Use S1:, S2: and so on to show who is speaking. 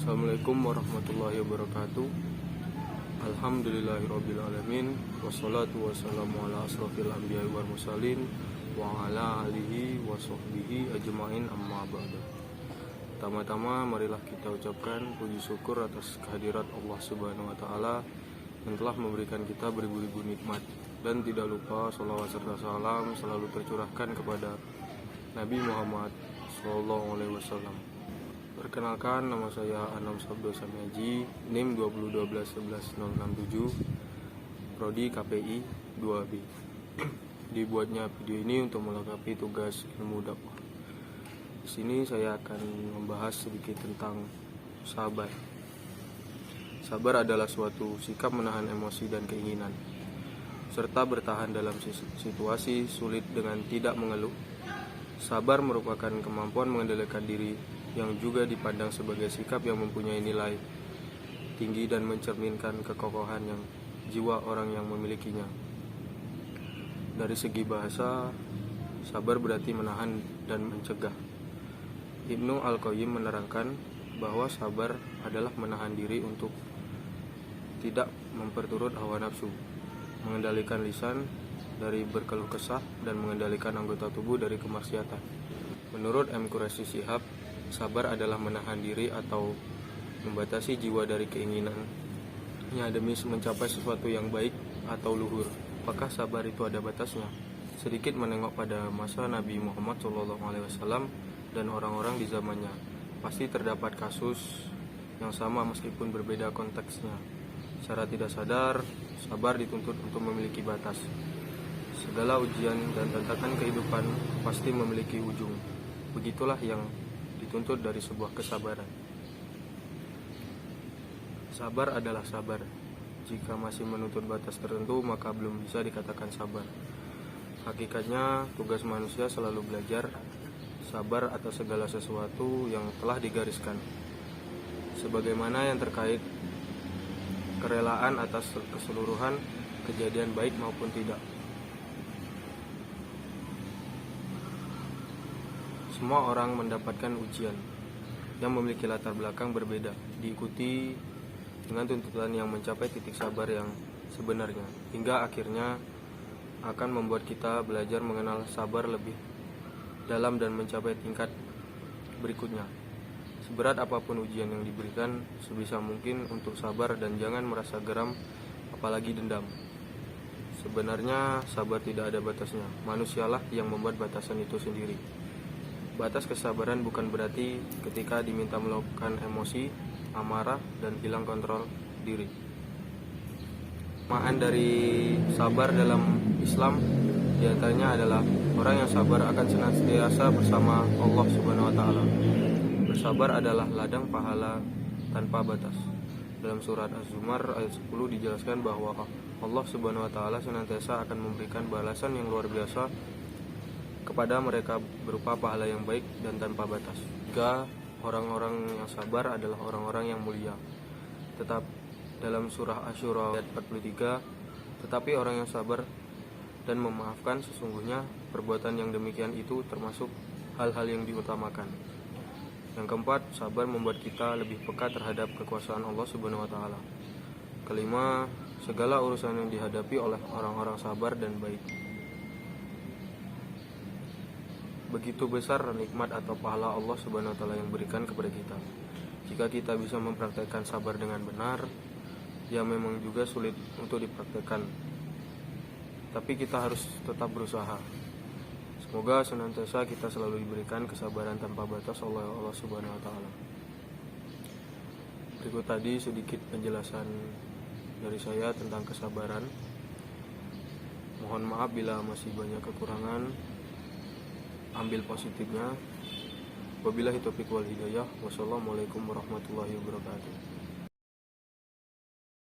S1: Assalamualaikum warahmatullahi wabarakatuh. Alhamdulillahirrabbilalamin. Wassalatu wassalamu ala asrofil anbiya wal mursalin wa ala alihi wa sahbihi ajma'in, amma ba'du. Pertama-tama marilah kita ucapkan puji syukur atas kehadirat Allah Subhanahu wa taala yang telah memberikan kita beribu-ribu nikmat, dan tidak lupa sholawat serta salam selalu tercurahkan kepada Nabi Muhammad SAW. Perkenalkan, nama saya Anam Sabdo Samiaji, NIM 201111067, Prodi KPI 2B. Dibuatnya video ini untuk melengkapi tugas ilmu dakwah. Di sini saya akan membahas sedikit tentang sabar. Sabar adalah suatu sikap menahan emosi dan keinginan, serta bertahan dalam situasi sulit dengan tidak mengeluh. Sabar merupakan kemampuan mengendalikan diri yang juga dipandang sebagai sikap yang mempunyai nilai tinggi dan mencerminkan kekokohan yang jiwa orang yang memilikinya. Dari segi bahasa, sabar berarti menahan dan mencegah. Ibnu Al-Qayyim menerangkan bahwa sabar adalah menahan diri untuk tidak memperturut hawa nafsu, mengendalikan lisan dari berkeluh kesah, dan mengendalikan anggota tubuh dari kemaksiatan. Menurut M. Quraisy Shihab, sabar adalah menahan diri atau membatasi jiwa dari keinginannya demi mencapai sesuatu yang baik atau luhur. Apakah sabar itu ada batasnya? Sedikit menengok pada masa Nabi Muhammad SAW dan orang-orang di zamannya, pasti terdapat kasus yang sama meskipun berbeda konteksnya. Secara tidak sadar, sabar dituntut untuk memiliki batas. Segala ujian dan tantangan kehidupan pasti memiliki ujung. Begitulah yang dituntut dari sebuah kesabaran. Sabar adalah sabar. Jika masih menuntut batas tertentu, maka belum bisa dikatakan sabar. Hakikatnya, tugas manusia selalu belajar sabar atas segala sesuatu yang telah digariskan, sebagaimana yang terkait kerelaan atas keseluruhan kejadian baik maupun tidak. Semua orang mendapatkan ujian yang memiliki latar belakang berbeda, diikuti dengan tuntutan yang mencapai titik sabar yang sebenarnya, hingga akhirnya akan membuat kita belajar mengenal sabar lebih dalam dan mencapai tingkat berikutnya. Seberat apapun ujian yang diberikan, sebisa mungkin untuk sabar dan jangan merasa geram, apalagi dendam. Sebenarnya sabar tidak ada batasnya, manusialah yang membuat batasan itu sendiri. Batas kesabaran bukan berarti ketika diminta melakukan emosi, amarah, dan hilang kontrol diri. Makna dari sabar dalam Islam diantaranya adalah orang yang sabar akan senantiasa bersama Allah Subhanahu wa taala. Bersabar adalah ladang pahala tanpa batas. Dalam surat Az-Zumar ayat 10 dijelaskan bahwa Allah Subhanahu wa taala senantiasa akan memberikan balasan yang luar biasa kepada mereka berupa pahala yang baik dan tanpa batas. Jika orang-orang yang sabar adalah orang-orang yang mulia. Tetap dalam surah Asy-Syura ayat 43, tetapi orang yang sabar dan memaafkan sesungguhnya perbuatan yang demikian itu termasuk hal-hal yang diutamakan. Yang keempat, sabar membuat kita lebih peka terhadap kekuasaan Allah Subhanahu wa taala. Kelima, segala urusan yang dihadapi oleh orang-orang sabar dan baik. Begitu besar nikmat atau pahala Allah Subhanahu wa taala yang berikan kepada kita. Jika kita bisa mempraktekkan sabar dengan benar, ya memang juga sulit untuk dipraktekkan, tapi kita harus tetap berusaha. Semoga senantiasa kita selalu diberikan kesabaran tanpa batas oleh Allah Subhanahu wa taala. Berikut tadi sedikit penjelasan dari saya tentang kesabaran. Mohon maaf bila masih banyak kekurangan. Ambil positifnya. Wabillahi taufiq wal hidayah. Wassalamualaikum warahmatullahi wabarakatuh.